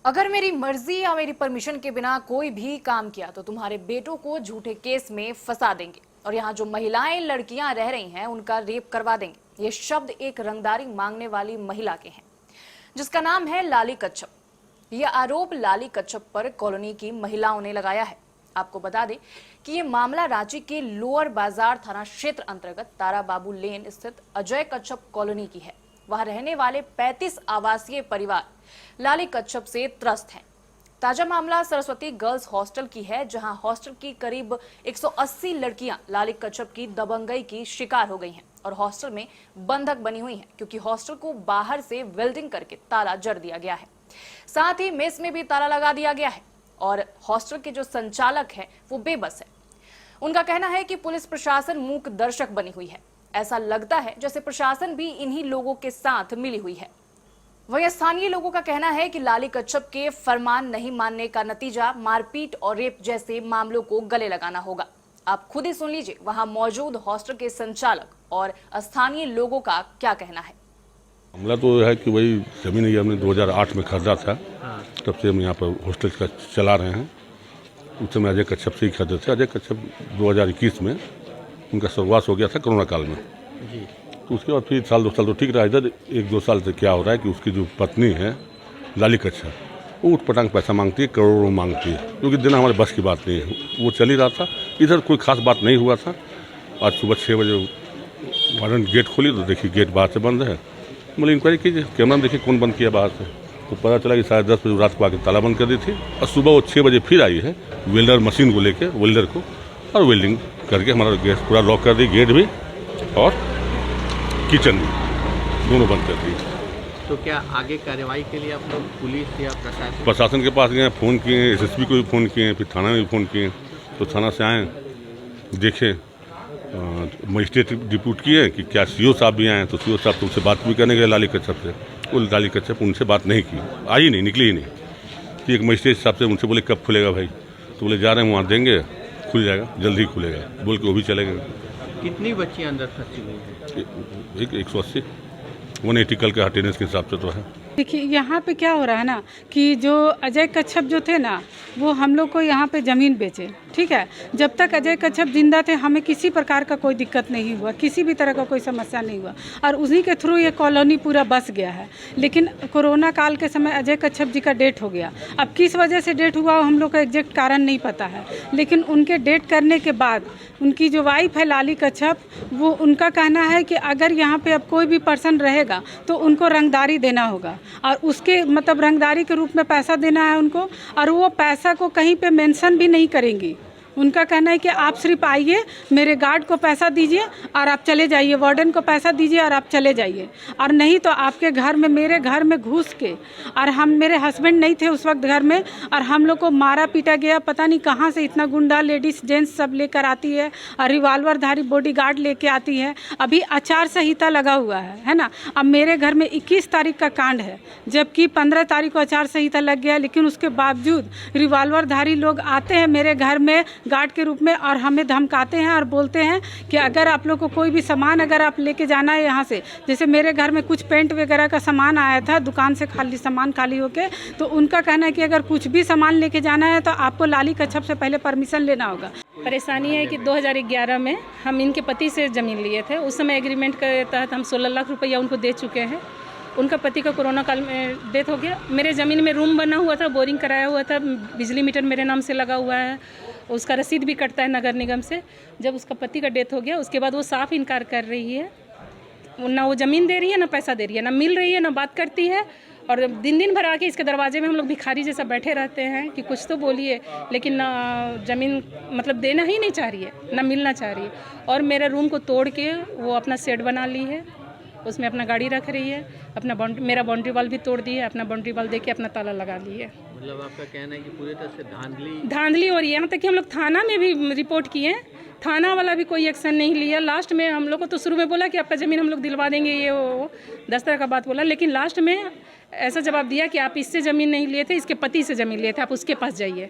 अगर मेरी मर्जी या मेरी परमिशन के बिना कोई भी काम किया तो तुम्हारे बेटों को झूठे केस में फंसा देंगे और यहाँ जो महिलाएं लड़कियां रह रही हैं उनका रेप करवा देंगे। ये शब्द एक रंगदारी मांगने वाली महिला के हैं जिसका नाम है लाली कच्छप। यह आरोप लाली कच्छप पर कॉलोनी की महिलाओं ने लगाया है। आपको बता दें कि ये मामला रांची के लोअर बाजार थाना क्षेत्र अंतर्गत तारा बाबू लेन स्थित अजय कच्छप कॉलोनी की है। वहां रहने वाले 35 आवासीय परिवार लाली कच्छप से त्रस्त हैं। ताजा मामला सरस्वती गर्ल्स हॉस्टल की है, जहां हॉस्टल की करीब 180 लड़कियां लाली कच्छप की दबंगई की शिकार हो गई हैं और हॉस्टल में बंधक बनी हुई हैं, क्योंकि हॉस्टल को बाहर से वेल्डिंग करके ताला जड़ दिया गया है। साथ ही मेस में भी ताला लगा दिया गया है और हॉस्टल के जो संचालक है वो बेबस है। उनका कहना है कि पुलिस प्रशासन मूक दर्शक बनी हुई है। ऐसा लगता है जैसे प्रशासन भी इन्हीं लोगों के साथ मिली हुई है। वहीं स्थानीय लोगों का कहना है कि लाली कच्छप के फरमान नहीं मानने का नतीजा मारपीट और रेप जैसे मामलों को गले लगाना होगा। आप खुद ही सुन लीजिए वहां मौजूद हॉस्टल के संचालक और स्थानीय लोगों का क्या कहना है। मामला तो है कि वही जमीन ये हमने 2008 में खरीदा था। तब से हम यहाँ पर हॉस्टल का चला रहे हैं। उस समय अजय कच्छप से ही खरीदे थे। अजय कच्छप 2021 में उनका स्वर्गवास हो गया था कोरोना काल में जी। तो उसके बाद फिर साल 2 साल तो ठीक रहा। इधर 1-2 साल से क्या हो रहा है कि उसकी जो पत्नी है लाली कच्छप, वो उठपटांग पैसा मांगती है, करोड़ों मांगती है, क्योंकि देना हमारे बस की बात नहीं है। वो चल ही रहा था, इधर कोई खास बात नहीं हुआ था। आज सुबह 6 बजे वार्डन गेट खोली तो देखिए गेट बाहर से बंद है। बोले इंक्वायरी कीजिए, कैमरा में देखिए कौन बंद किया बाहर से। तो पता चला कि 10:30 बजे रात को आके ताला बंद कर दी थी और सुबह वो 6 बजे फिर आई है वेल्डर मशीन को लेकर, वेल्डर को, और वेल्डिंग करके हमारा गैस पूरा लॉक कर दी, गेट भी और किचन भी दोनों बंद कर दी। तो क्या आगे कार्रवाई के लिए आप लोग पुलिस या प्रशासन के पास गए, फ़ोन किए, SSP को भी फ़ोन किए, फिर थाना में भी फ़ोन किए। तो थाना से आए, देखे, मजिस्ट्रेट डिप्यूट किए कि क्या CO साहब भी आए। तो CO साहब तो उनसे बात भी करने गए लाली कच्छप से। वो लाली कच्छप उनसे बात नहीं की, आई नहीं, निकली ही नहीं। कि एक मजिस्ट्रेट साहब से उनसे बोले कब खुलेगा भाई, तो बोले जा रहे हैं वहाँ देंगे, खुल जाएगा, जल्दी खुलेगा, बोल के वो भी चले गए। कितनी बच्चियाँ अंदर फंसी हुई हैं? 180 180 कल के अटेंडेंस के हिसाब से तो है। देखिए यहाँ पे क्या हो रहा है ना कि जो अजय कच्छप जो थे ना, वो हम लोग को यहाँ पे ज़मीन बेचे, ठीक है। जब तक अजय कच्छप जिंदा थे हमें किसी प्रकार का कोई दिक्कत नहीं हुआ, किसी भी तरह का कोई समस्या नहीं हुआ और उन्हीं के थ्रू ये कॉलोनी पूरा बस गया है। लेकिन कोरोना काल के समय अजय कच्छप जी का डेट हो गया। अब किस वजह से डेट हुआ हम लोग का एग्जैक्ट कारण नहीं पता है, लेकिन उनके डेट करने के बाद उनकी जो वाइफ है लाली कच्छप, वो उनका कहना है कि अगर यहाँ पे अब कोई भी पर्सन रहेगा तो उनको रंगदारी देना होगा और उसके मतलब रंगदारी के रूप में पैसा देना है उनको, और वो पैसा को कहीं पे मेंशन भी नहीं करेंगी। उनका कहना है कि आप सिर्फ आइए, मेरे गार्ड को पैसा दीजिए और आप चले जाइए, वार्डन को पैसा दीजिए और आप चले जाइए, और नहीं तो आपके घर में, मेरे घर में घुस के, और मेरे हस्बैंड नहीं थे उस वक्त घर में, और हम लोग को मारा पीटा गया। पता नहीं कहाँ से इतना गुंडा लेडीज़ जेंट्स सब लेकर आती है और रिवाल्वरधारी बॉडीगार्ड लेके आती है। अभी आचार संहिता लगा हुआ है ना। अब मेरे घर में 21 तारीख का कांड है, जबकि 15 तारीख को आचार संहिता लग गया, लेकिन उसके बावजूद रिवाल्वरधारी लोग आते हैं मेरे घर में गार्ड के रूप में और हमें धमकाते हैं और बोलते हैं कि अगर आप लोग को कोई भी सामान अगर आप लेके जाना है यहाँ से, जैसे मेरे घर में कुछ पेंट वगैरह का सामान आया था दुकान से, सामान खाली होके, तो उनका कहना है कि अगर कुछ भी सामान लेके जाना है तो आपको लाली कच्छप से पहले परमिशन लेना होगा। परेशानी है कि 2011 में हम इनके पति से ज़मीन लिए थे। उस समय एग्रीमेंट के तहत हम 16 लाख रुपया उनको दे चुके हैं। उनका पति का कोरोना काल में डेथ हो गया। मेरे ज़मीन में रूम बना हुआ था, बोरिंग कराया हुआ था, बिजली मीटर मेरे नाम से लगा हुआ है, उसका रसीद भी कटता है नगर निगम से। जब उसका पति का डेथ हो गया उसके बाद वो साफ इनकार कर रही है, ना वो ज़मीन दे रही है, ना पैसा दे रही है, ना मिल रही है, ना बात करती है। और दिन भर आके इसके दरवाजे में हम लोग भिखारी जैसा बैठे रहते हैं कि कुछ तो बोलिए, लेकिन ना ज़मीन मतलब देना ही नहीं चाह रही है, ना मिलना चाह रही है। और मेरे रूम को तोड़ के वो अपना शेड बना ली है, उसमें अपना गाड़ी रख रही है, अपना मेरा बाउंड्री वॉल भी तोड़ दी है, अपना बाउंड्री वॉल देके अपना ताला लगा ली है। मतलब आपका कहना है कि पूरी तरह से धांधली हो रही है। यहाँ तक कि हम लोग थाना में भी रिपोर्ट किए, थाना वाला भी कोई एक्शन नहीं लिया। लास्ट में हम लोग को तो शुरू में बोला कि आपका ज़मीन हम लोग दिलवा देंगे, ये वो 10 तरह का बात बोला, लेकिन लास्ट में ऐसा जवाब दिया कि आप इससे ज़मीन नहीं लिए थे, इसके पति से ज़मीन लिए थे, आप उसके पास जाइए।